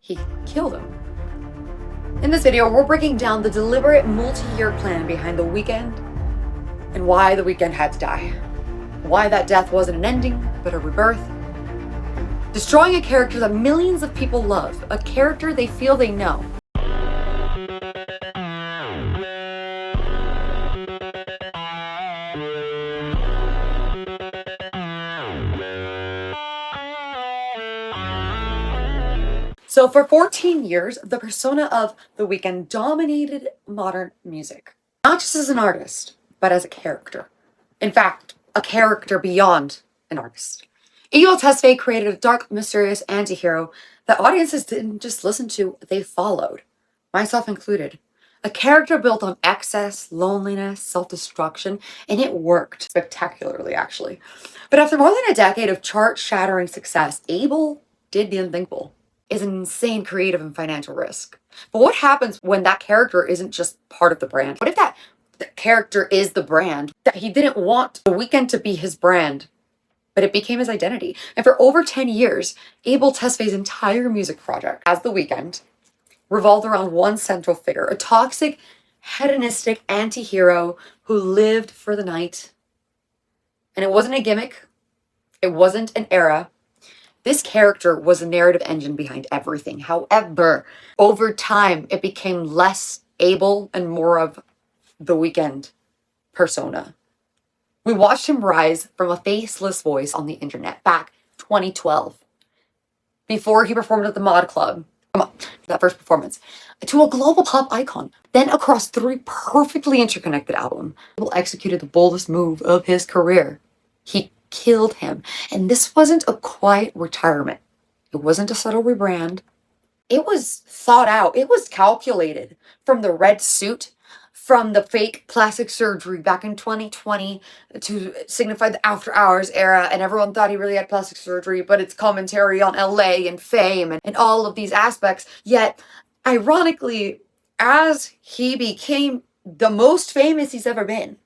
he killed him. In this video, we're breaking down the deliberate multi-year plan behind The Weeknd and why The Weeknd had to die. Why that death wasn't an ending, but a rebirth. Destroying a character that millions of people love, a character they feel they know. So for 14 years, the persona of The Weeknd dominated modern music. Not just as an artist, but as a character. In fact, a character beyond an artist. Abel Tesfaye created a dark, mysterious anti-hero that audiences didn't just listen to, they followed. Myself included. A character built on excess, loneliness, self-destruction, and it worked spectacularly, actually. But after more than a decade of chart-shattering success, Abel did the unthinkable. Is an insane creative and financial risk. But what happens when that character isn't just part of the brand? What if that character is the brand? That he didn't want The Weeknd to be his brand, but it became his identity. And for over 10 years, Abel Tesfaye's entire music project as The Weeknd revolved around one central figure, a toxic, hedonistic anti-hero who lived for the night. And it wasn't a gimmick. It wasn't an era. This character was a narrative engine behind everything. However, over time, it became less Abel and more of The Weeknd persona. We watched him rise from a faceless voice on the internet back 2012, before he performed at the Mod Club, that first performance, to a global pop icon. Then across 3 perfectly interconnected albums, Abel executed the boldest move of his career. He killed him. And this wasn't a quiet retirement. It wasn't a subtle rebrand. It was thought out. It was calculated. From the red suit, from the fake plastic surgery back in 2020 to signify the after hours era, and everyone thought he really had plastic surgery, but it's commentary on LA and fame and all of these aspects. Yet, ironically, as he became the most famous he's ever been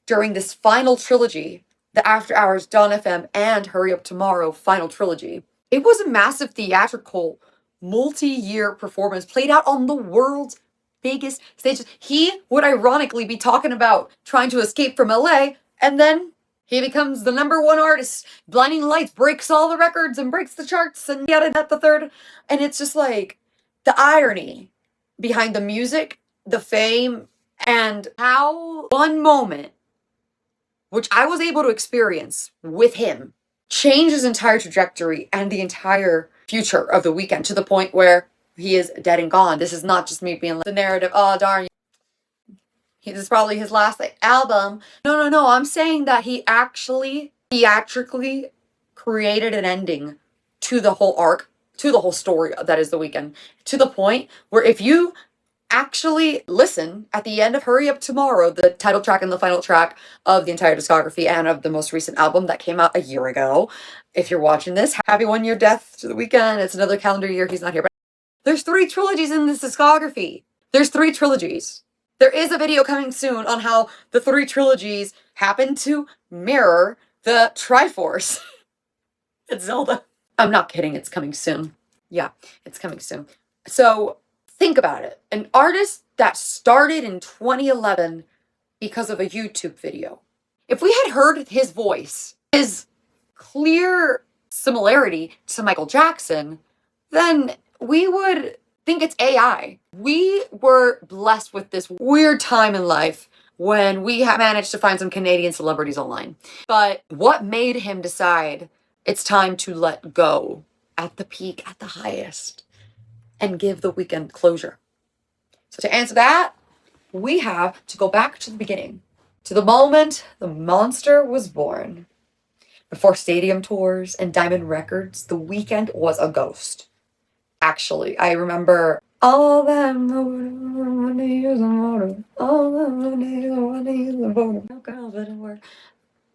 during this final trilogy, the After Hours, Dawn FM, and Hurry Up Tomorrow final trilogy. It was a massive theatrical, multi-year performance played out on the world's biggest stages. He would ironically be talking about trying to escape from LA, and then he becomes the #1 artist. Blinding Lights breaks all the records and breaks the charts and yada that the third. And it's just like the irony behind the music, the fame, and how one moment, which I was able to experience with him, changed his entire trajectory and the entire future of The Weeknd to the point where he is dead and gone. This is not just me being like the narrative, oh darn, this is probably his last album. No, I'm saying that he actually theatrically created an ending to the whole arc, to the whole story that is The Weeknd, to the point where if you actually listen at the end of Hurry Up Tomorrow, the title track and the final track of the entire discography and of the most recent album that came out a year ago. If you're watching this, happy 1-year death to The Weeknd. It's another calendar year he's not here. But there's 3 trilogies in this discography. There's 3 trilogies. There is a video coming soon on how the 3 trilogies happen to mirror the Triforce. It's Zelda. I'm not kidding. It's coming soon. Yeah, it's coming soon. So think about it. An artist that started in 2011 because of a YouTube video. If we had heard his voice, his clear similarity to Michael Jackson, then we would think it's AI. We were blessed with this weird time in life when we managed to find some Canadian celebrities online. But what made him decide it's time to let go at the peak, at the highest, and give The Weeknd closure? So to answer that, we have to go back to the beginning, to the moment the monster was born. Before stadium tours and Diamond Records, The Weeknd was a ghost. Actually, I remember all that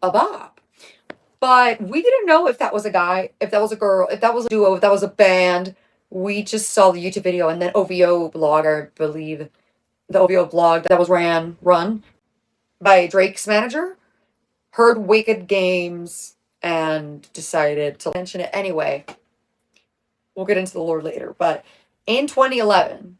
a bop. But we didn't know if that was a guy, if that was a girl, if that was a duo, if that was a band. We just saw the YouTube video and then OVO blog, I believe, the OVO blog that was run by Drake's manager, heard Wicked Games and decided to mention it anyway. We'll get into the lore later, but In 2011,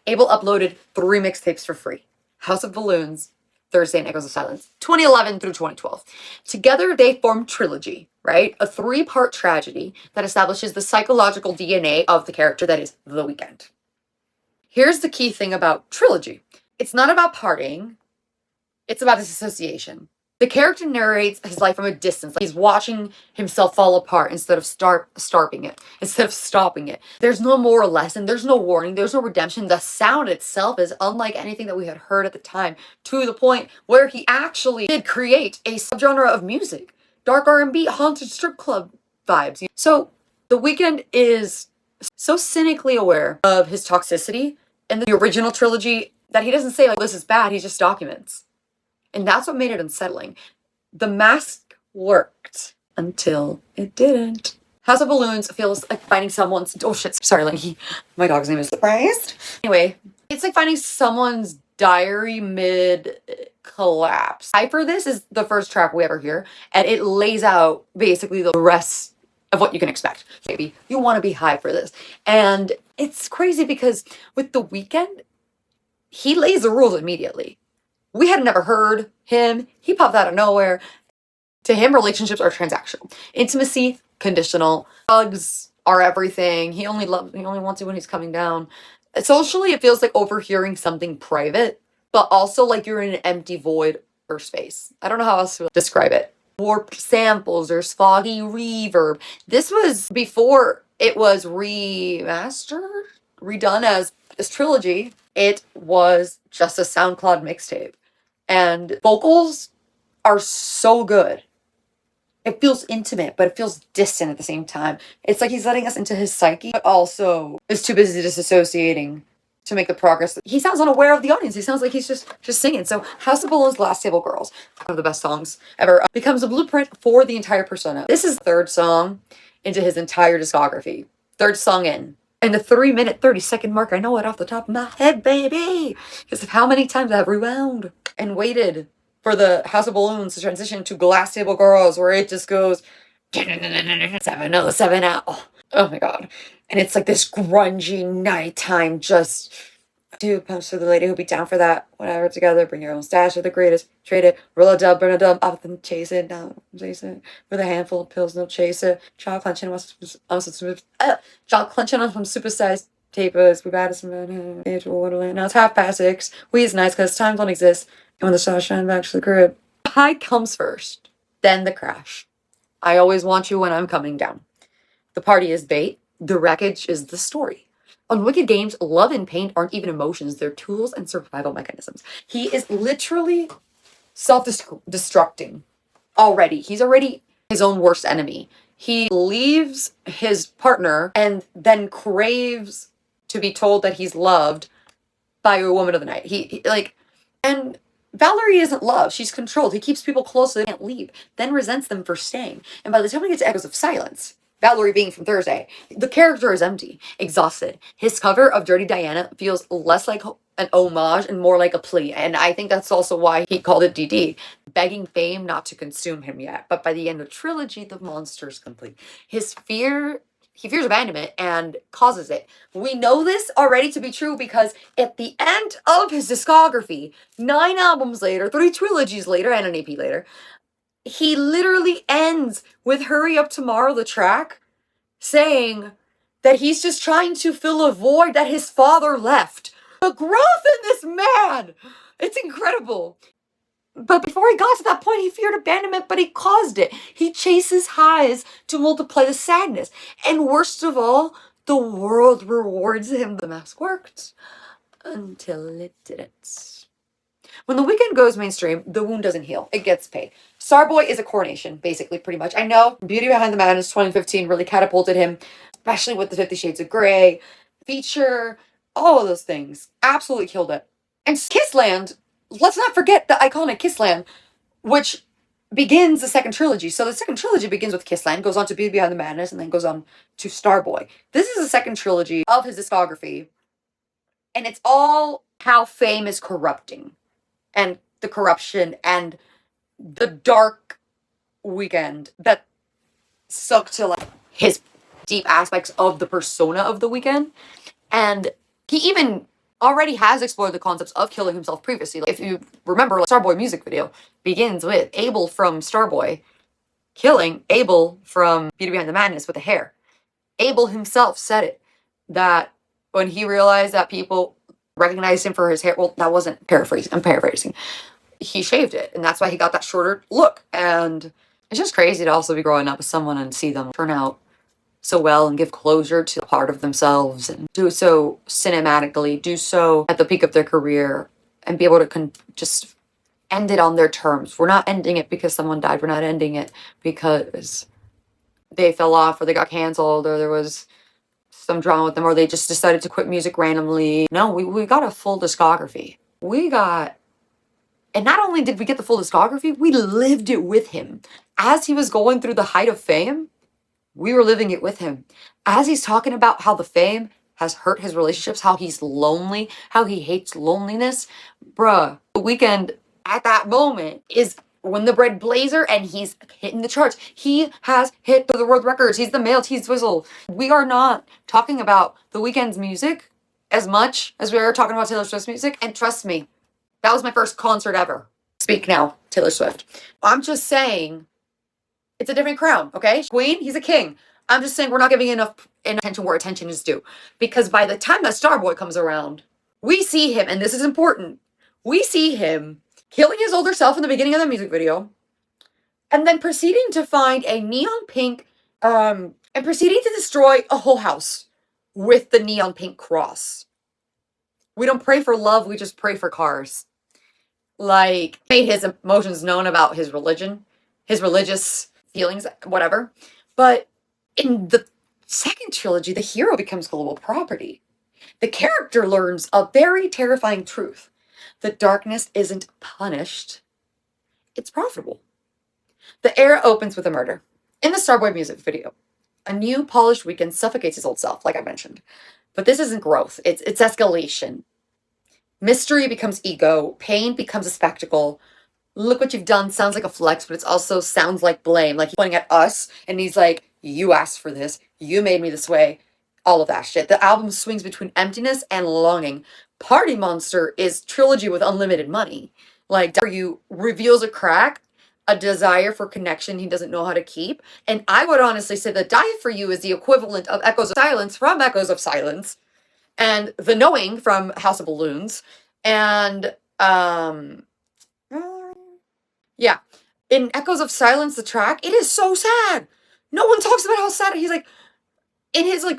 Abel uploaded 3 mixtapes for free. House of Balloons, Thursday, and Echoes of Silence. 2011 through 2012. Together, they formed Trilogy, right? A 3-part tragedy that establishes the psychological DNA of the character that is The Weeknd. Here's the key thing about Trilogy. It's not about partying. It's about disassociation. The character narrates his life from a distance. Like he's watching himself fall apart instead of stopping it. There's no moral lesson. There's no warning. There's no redemption. The sound itself is unlike anything that we had heard at the time, to the point where he actually did create a subgenre of music. Dark R&B, haunted strip club vibes. So The Weeknd is so cynically aware of his toxicity in the original Trilogy that he doesn't say, like, this is bad. He just documents. And that's what made it unsettling. The mask worked until it didn't. House of Balloons feels like finding someone's... Oh shit, sorry, like my dog's name is Surprised. Anyway, it's like finding someone's diary mid-collapse. High for This is the first track we ever hear, and it lays out basically the rest of what you can expect. Maybe you want to be high for this. And it's crazy because with The Weeknd, he lays the rules immediately. We had never heard him. He popped out of nowhere. To him, relationships are transactional. Intimacy, conditional. Hugs are everything. He only wants it when he's coming down. Socially, it feels like overhearing something private, but also like you're in an empty void or space. I don't know how else to describe it. Warped samples, there's foggy reverb. This was before it was remastered, redone as Trilogy. It was just a SoundCloud mixtape. And vocals are so good. It feels intimate, but it feels distant at the same time. It's like he's letting us into his psyche, but also is too busy disassociating to make the progress. He sounds unaware of the audience. He sounds like he's just singing. So House of Balloons, Last Table Girls, one of the best songs ever, becomes a blueprint for the entire persona. This is the 3rd song into his entire discography. 3rd song in. And the 3-minute, 30-second mark, I know it off the top of my head, baby, because of how many times I've rewound and waited for the House of Balloons to transition to Glass Table Girls, where it just goes 707 out. Oh my god. And it's like this grungy nighttime, just do pumps for the lady who'll be down for that. Whatever, together, bring your own stash of the greatest. Trade it, roll a dub, burn a dub, up and chase it down, chase it. With a handful of pills, no chaser. Jaw clenching on some supersized tapers. We've added some Wonderland. Now it's 6:30. We is nice because time don't exist. And when the stars shine back to the crib. The high comes first, then the crash. I always want you when I'm coming down. The party is bait. The wreckage is the story. On Wicked Games, love and pain aren't even emotions. They're tools and survival mechanisms. He is literally self-destructing already. He's already his own worst enemy. He leaves his partner and then craves to be told that he's loved by a woman of the night. And Valerie isn't love. She's controlled. He keeps people close so they can't leave, then resents them for staying. And by the time we get to Echoes of Silence, Valerie being from Thursday, the character is empty, exhausted. His cover of Dirty Diana feels less like an homage and more like a plea. And I think that's also why he called it DD, begging fame not to consume him yet. But by the end of Trilogy, the monster's complete. He fears abandonment and causes it. We know this already to be true because at the end of his discography, 9 albums later, 3 trilogies later, and an EP later, he literally ends with Hurry Up Tomorrow, the track, saying that he's just trying to fill a void that his father left. The growth in this man! It's incredible. But before he got to that point, he feared abandonment, but he caused it. He chases highs to multiply the sadness. And worst of all, the world rewards him. The mask worked until it didn't. When The Weeknd goes mainstream, the wound doesn't heal. It gets paid. Starboy is a coronation, basically, pretty much. I know Beauty Behind the Madness 2015 really catapulted him, especially with the 50 Shades of Grey feature, all of those things. Absolutely killed it. And Kissland, let's not forget the iconic Kissland, which begins the 2nd trilogy. So the 2nd trilogy begins with Kissland, goes on to Beauty Behind the Madness, and then goes on to Starboy. This is the 2nd trilogy of his discography. And it's all how fame is corrupting. And the corruption and the dark Weeknd that sucked to like his deep aspects of the persona of The Weeknd. And he even already has explored the concepts of killing himself previously. Like, if you remember, like, Starboy music video begins with Abel from Starboy killing Abel from Beauty Behind the Madness with the hair. Abel himself said it, that when he realized that people recognized him for his hair, well, that wasn't paraphrasing, I'm paraphrasing. He shaved it, and that's why he got that shorter look. And it's just crazy to also be growing up with someone and see them turn out so well and give closure to a part of themselves and do so cinematically, do so at the peak of their career, and be able to just end it on their terms. We're not ending it because someone died. We're not ending it because they fell off or they got canceled or there was some drama with them or they just decided to quit music randomly. No, we got a full discography. And not only did we get the full discography, we lived it with him. As he was going through the height of fame, we were living it with him. As he's talking about how the fame has hurt his relationships, how he's lonely, how he hates loneliness. Bruh, The Weeknd at that moment is when the Bread Blazer and he's hitting the charts. He has hit the world records. He's the male T-Swizzle. We are not talking about The Weeknd's music as much as we are talking about Taylor Swift's music. And trust me, that was my first concert ever. Speak now, Taylor Swift. I'm just saying, it's a different crown, okay? Queen, he's a king. I'm just saying we're not giving enough attention where attention is due. Because by the time that Starboy comes around, we see him, and this is important, we see him killing his older self in the beginning of the music video, and then proceeding to find a neon pink, and proceeding to destroy a whole house with the neon pink cross. We don't pray for love, we just pray for cars. Like, made his emotions known about his religion, his religious feelings, whatever. But in the second trilogy, the hero becomes global property. The character learns a very terrifying truth. The darkness isn't punished, it's profitable. The era opens with a murder. In the Starboy music video, a new polished Weeknd suffocates his old self, like I mentioned. But this isn't growth, it's escalation. Mystery becomes ego, pain becomes a spectacle. Look what you've done sounds like a flex, but it also sounds like blame. Like he's pointing at us and he's like, you asked for this, you made me this way, all of that shit. The album swings between emptiness and longing. Party Monster is Trilogy with unlimited money. Like, you reveals a crack, a desire for connection he doesn't know how to keep. And I would honestly say that Die For You is the equivalent of Echoes of Silence from Echoes of Silence, and The Knowing from House of Balloons, and yeah, in Echoes of Silence, the track, it is so sad. No one talks about how sad he's like in his like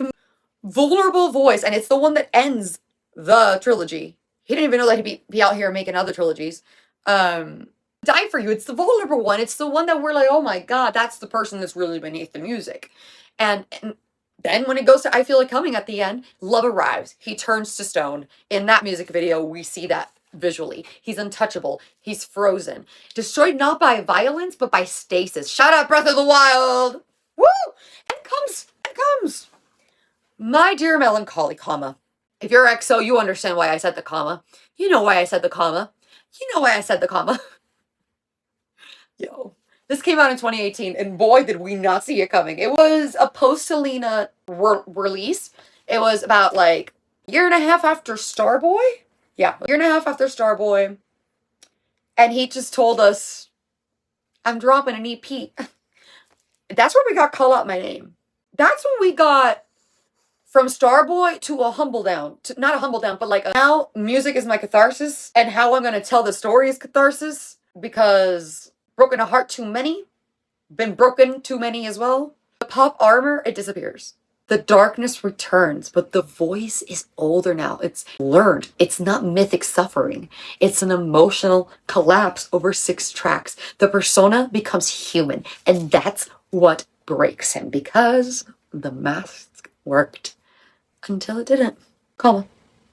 vulnerable voice, and it's the one that ends the trilogy. He didn't even know that he'd be out here making other trilogies. Die For You, it's the vulnerable one. It's the one that we're like, oh my god, that's the person that's really beneath the music. And then when it goes to I Feel It Coming at the end, love arrives. He turns to stone. In that music video, we see that visually. He's untouchable. He's frozen. Destroyed not by violence, but by stasis. Shout out Breath of the Wild! Woo! And comes. My Dear Melancholy, comma. If you're EXO, you understand why I said the comma. You know why I said the comma. You know why I said the comma. Yo. This came out in 2018, and boy, did we not see it coming. It was a post-Selena release. It was about, like, a year and a half after Starboy? Yeah, a year and a half after Starboy. And he just told us, I'm dropping an EP. That's where we got Call Out My Name. That's when we got from Starboy to a humble down. Not a humble down, but like now music is my catharsis. And how I'm going to tell the story is catharsis. Because broken a heart too many. Been broken too many as well. The pop armor, it disappears. The darkness returns, but the voice is older now. It's learned. It's not mythic suffering. It's an emotional collapse over 6 tracks. The persona becomes human, and that's what breaks him, because the mask worked until it didn't. Comma.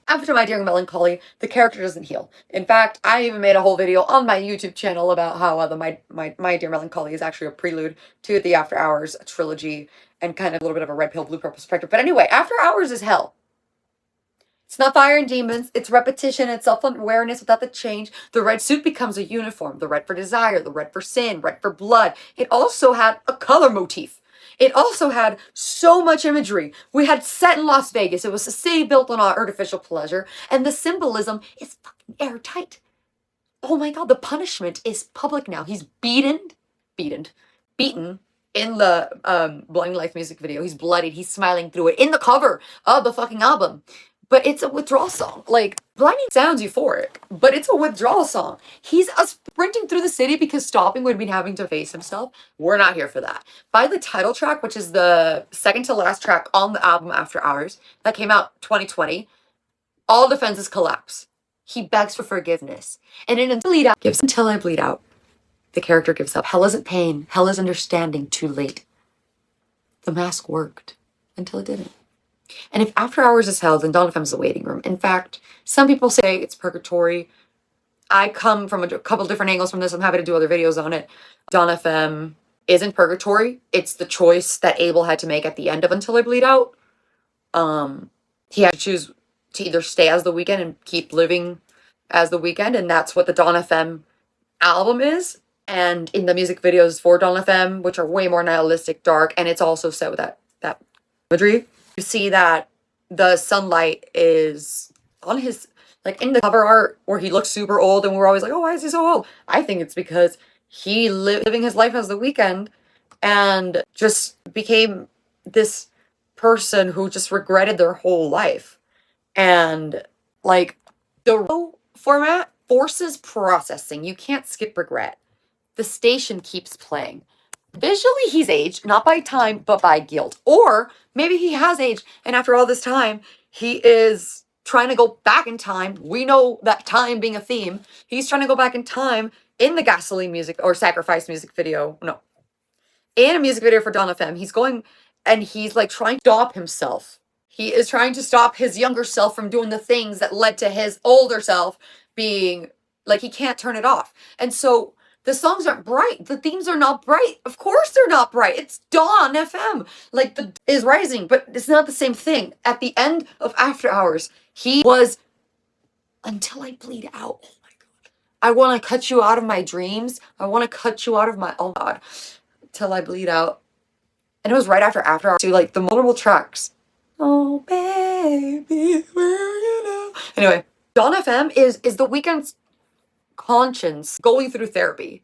After My Dear Melancholy, the character doesn't heal. In fact, I even made a whole video on my YouTube channel about how My Dear Melancholy is actually a prelude to the After Hours trilogy and kind of a little bit of a red pill, blue pill perspective. But anyway, After Hours is hell. It's not fire and demons. It's repetition and self-awareness without the change. The red suit becomes a uniform. The red for desire, the red for sin, red for blood. It also had a color motif. It also had so much imagery. We had set in Las Vegas. It was a city built on artificial pleasure, and the symbolism is fucking airtight. Oh my god, the punishment is public now. He's beaten in the Blind Life music video. He's bloodied, he's smiling through it in the cover of the fucking album. But it's a withdrawal song. Like, Blinding sounds euphoric, but it's a withdrawal song. He's sprinting through the city because stopping would mean having to face himself. We're not here for that. By the title track, which is the second to last track on the album After Hours, that came out 2020, all defenses collapse. He begs for forgiveness. And in Bleed Out, gives Until I Bleed Out. The character gives up. Hell isn't pain. Hell is understanding. Too late. The mask worked until it didn't. And if After Hours is hell, then Dawn FM is a waiting room. In fact, some people say it's purgatory. I come from a couple different angles from this. I'm happy to do other videos on it. Dawn FM isn't purgatory. It's the choice that Abel had to make at the end of Until I Bleed Out. He had to choose to either stay as the Weeknd and keep living as the Weeknd, and that's what the Dawn FM album is. And in the music videos for Dawn FM, which are way more nihilistic, dark, and it's also set with that imagery, you see that the sunlight is on his, like in the cover art where he looks super old, and we're always like, oh, why is he so old? I think it's because he living his life as the Weeknd and just became this person who just regretted their whole life. And like the RAW format forces processing. You can't skip regret. The station keeps playing. Visually, he's aged, not by time, but by guilt. Or maybe he has aged, and after all this time, he is trying to go back in time. We know that time being a theme. He's trying to go back in time in the Gasoline music or Sacrifice music video. No. In a music video for Dawn FM, he's going and he's like trying to stop himself. He is trying to stop his younger self from doing the things that led to his older self being like, he can't turn it off. And so the songs aren't bright. The themes are not bright. Of course they're not bright. It's Dawn FM. Like, the is rising, but it's not the same thing. At the end of After Hours, he was Until I Bleed Out. Oh my god. I want to cut you out of my dreams. I want to cut you out of my, oh god. Till I Bleed Out. And it was right after Hours to like the multiple tracks. Oh baby, where you now? Anyway, Dawn FM is the Weeknd's conscience going through therapy.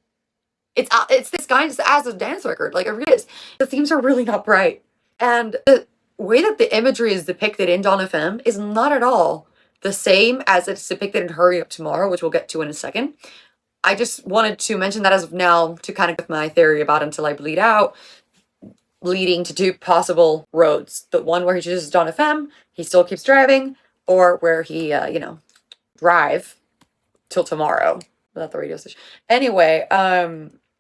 It's this guy just as a dance record, like it really is. The themes are really not bright, and the way that the imagery is depicted in Dawn FM is not at all the same as it's depicted in Hurry Up Tomorrow, which we'll get to in a second. I just wanted to mention that as of now to kind of give my theory about Until I Bleed Out, leading to two possible roads. The one where he chooses Dawn FM, he still keeps driving, or where he, drive till tomorrow without the radio station. Anyway,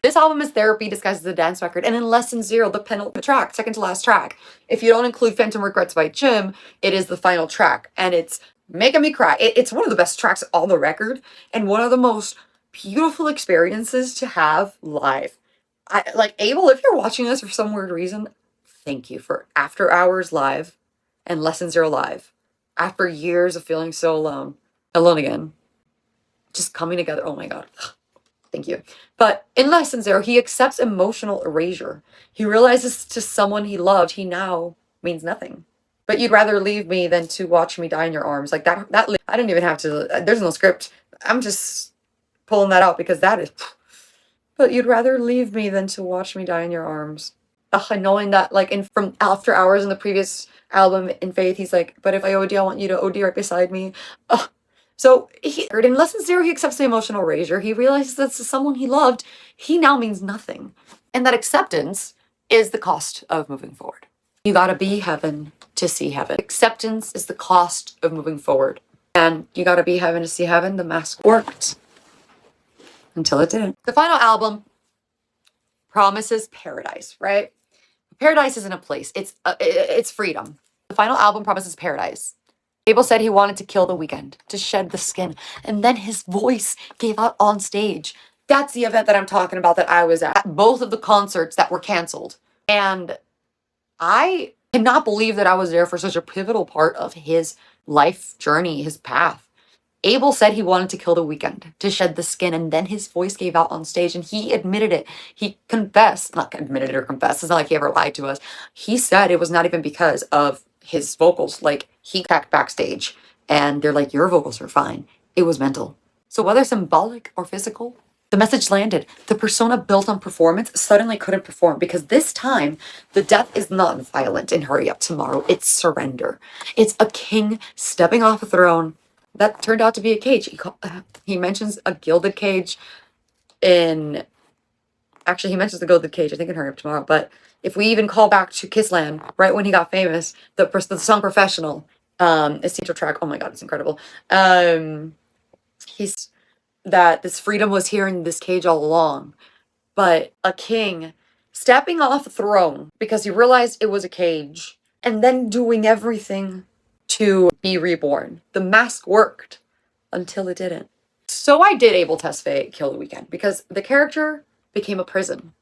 this album is therapy disguised as a dance record, and in Lesson Zero, the penultimate track, second to last track, if you don't include Phantom Regrets by Jim, it is the final track, and it's making me cry. It's one of the best tracks on the record, and one of the most beautiful experiences to have live. Like, Abel, if you're watching this for some weird reason, thank you for After Hours Live and Lesson Zero Live. After years of feeling so alone again, just coming together. Oh my god. Thank you. But in Lesson Zero, he accepts emotional erasure. He realizes to someone he loved, he now means nothing. But you'd rather leave me than to watch me die in your arms. Like that I didn't even have to, there's no script. I'm just pulling that out because that is, but you'd rather leave me than to watch me die in your arms. Knowing that, like, from After Hours in the previous album, In Faith, he's like, but if I OD, I want you to OD right beside me. So in Lesson Zero, he accepts the emotional erasure. He realizes that to someone he loved, he now means nothing. And that acceptance is the cost of moving forward. You gotta be heaven to see heaven. Acceptance is the cost of moving forward. And you gotta be heaven to see heaven. The mask worked. Until it didn't. The final album promises paradise, right? Paradise isn't a place. It's freedom. The final album promises paradise. Abel said he wanted to kill the Weeknd, to shed the skin, and then his voice gave out on stage. That's the event that I'm talking about that I was at. Both of the concerts that were canceled. And I cannot believe that I was there for such a pivotal part of his life journey, his path. Abel said he wanted to kill The Weeknd to shed the skin, and then his voice gave out on stage, and he admitted it. He confessed, not admitted it or confessed, it's not like he ever lied to us. He said it was not even because of his vocals. Like, he cracked backstage, and they're like, your vocals are fine. It was mental. So whether symbolic or physical, the message landed. The persona built on performance suddenly couldn't perform because this time, the death is not violent in Hurry Up Tomorrow. It's surrender. It's a king stepping off a throne that turned out to be a cage. He mentions a gilded cage in... Actually, he mentions the gilded cage, I think, in Hurry Up Tomorrow. But if we even call back to Kissland, right when he got famous, the song Professional, his teacher track, oh my god, it's incredible. He's... that this freedom was here in this cage all along. But a king stepping off a throne because he realized it was a cage and then doing everything to be reborn. The mask worked until it didn't. So I did Abel Tesfaye kill The Weeknd because the character became a prison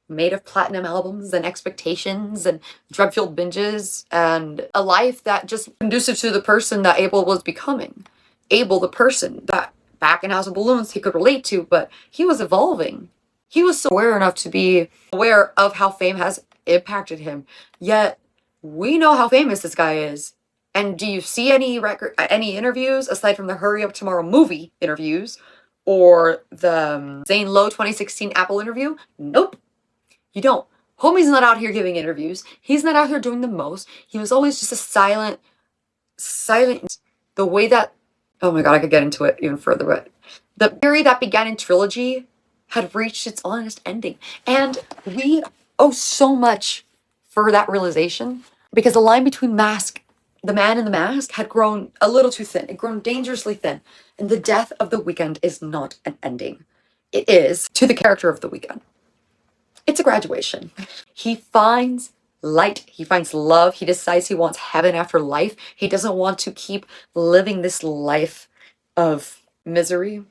made of platinum albums and expectations and drug-fueled binges and a life that just conducive to the person that Abel was becoming. Abel, the person that back in House of Balloons he could relate to, but he was evolving. He was so aware enough to be aware of how fame has impacted him. Yet we know how famous this guy is. And do you see any interviews aside from the Hurry Up Tomorrow movie interviews or the Zane Lowe 2016 Apple interview? Nope. You don't. Homie's not out here giving interviews. He's not out here doing the most. He was always just a silent, the way that, oh my god, I could get into it even further, but the period that began in Trilogy had reached its honest ending. And we owe so much for that realization because the line between the man in the mask had grown a little too thin. It grown dangerously thin. And the death of The Weeknd is not an ending. It is to the character of The Weeknd. It's a graduation. He finds light. He finds love. He decides he wants heaven after life. He doesn't want to keep living this life of misery,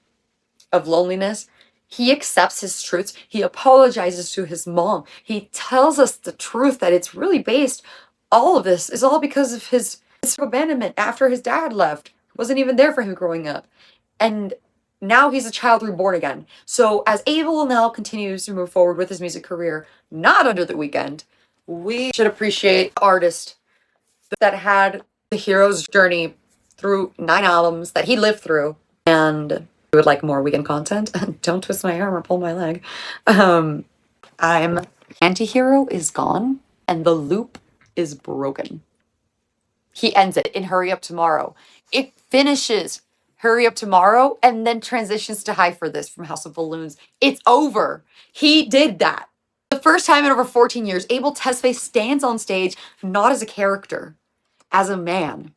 of loneliness. He accepts his truths. He apologizes to his mom. He tells us the truth that it's really based, all of this is all because of his abandonment after his dad left. Wasn't even there for him growing up. And now he's a child reborn again. So as Abel now continues to move forward with his music career, not under The Weeknd, we should appreciate the artist that had the hero's journey through 9 albums that he lived through. And if you would like more Weeknd content, don't twist my arm or pull my leg. Anti-hero is gone and the loop is broken. He ends it in Hurry Up Tomorrow. It finishes Hurry Up Tomorrow and then transitions to High for This from House of Balloons. It's over. He did that. The first time in over 14 years, Abel Tesfaye stands on stage not as a character, as a man.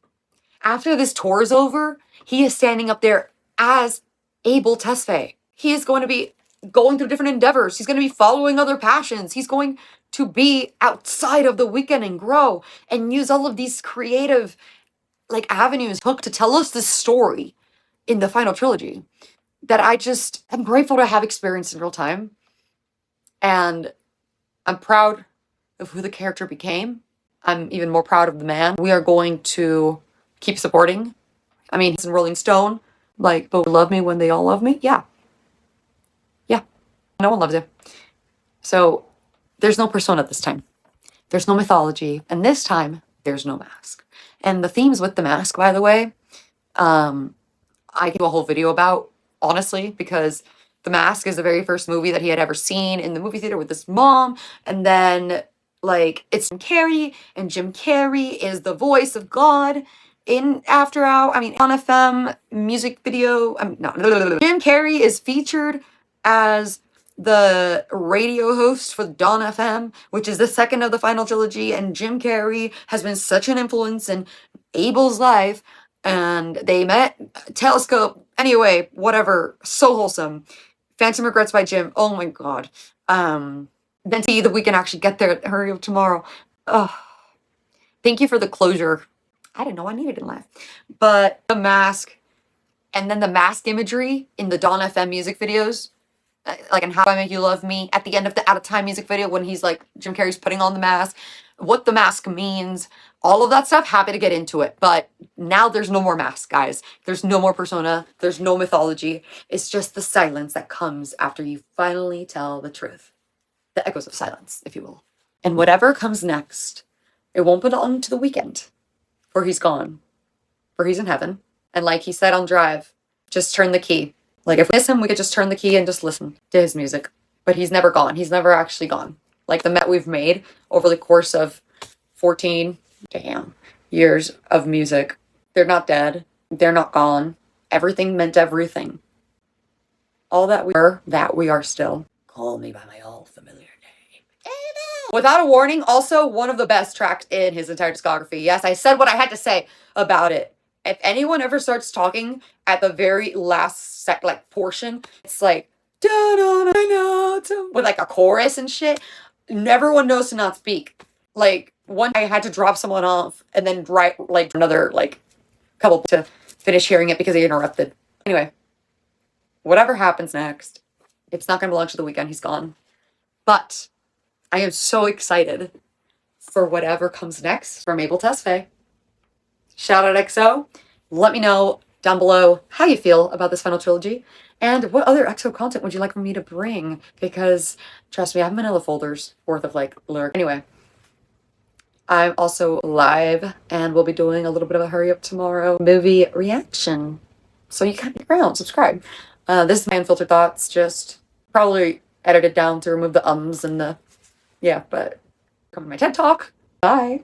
After this tour is over, he is standing up there as Abel Tesfaye. He is going to be going through different endeavors. He's going to be following other passions. He's going to be outside of The Weeknd and grow and use all of these creative avenues to tell us this story in the final trilogy that I'm grateful to have experienced in real time. And I'm proud of who the character became. I'm even more proud of the man. We are going to keep supporting. I mean, he's in Rolling Stone, but love me when they all love me? Yeah. No one loves you. So there's no persona this time. There's no mythology. And this time, there's no mask. And the themes with the mask, by the way, I can do a whole video about, honestly, because The Mask is the very first movie that he had ever seen in the movie theater with his mom. And then, it's Jim Carrey, and Jim Carrey is the voice of God in After Hour. On FM music video. Jim Carrey is featured as the radio host for Dawn FM, which is the second of the final trilogy, and Jim Carrey has been such an influence in Abel's life, and they met, Telescope, anyway, whatever, so wholesome. Phantom Regrets by Jim, oh my god. Then see that we can actually get there at Hurry Up Tomorrow. Thank you for the closure. I didn't know I needed in life. But the mask, and then the mask imagery in the Dawn FM music videos, in How I Make You Love Me, at the end of the Out of Time music video when he's Jim Carrey's putting on the mask. what the mask means, all of that stuff. Happy to get into it. But now there's no more mask, guys. There's no more persona. There's no mythology. It's just the silence that comes after you finally tell the truth. The echoes of silence, if you will. And whatever comes next, it won't belong to the Weeknd, for he's gone, for he's in heaven. And like he said on Drive, just turn the key. Like if we miss him, we could just turn the key and just listen to his music. But he's never gone. He's never actually gone. Like the met we've made over the course of 14 years of music. They're not dead. They're not gone. Everything meant everything. All that we are still. Call me by my all familiar name. Abel! Without a Warning, also one of the best tracks in his entire discography. Yes, I said what I had to say about it. If anyone ever starts talking at the very last portion, it's like with like a chorus and shit. Everyone knows to not speak. Like one, I had to drop someone off and then write like another like couple to finish hearing it because he interrupted. Anyway, whatever happens next, it's not gonna belong to the Weeknd. He's gone. But I am so excited for whatever comes next from Abel Tesfaye. Shout out XO. Let me know down below how you feel about this final trilogy and what other XO content would you like for me to bring, because trust me, I have manila folders worth of like lyric. Anyway, I'm also live and we'll be doing a little bit of a hurry up tomorrow movie reaction. So you can stick around, subscribe. This is my unfiltered thoughts, just probably edited down to remove the ums and the, yeah, but come to my TED Talk. Bye.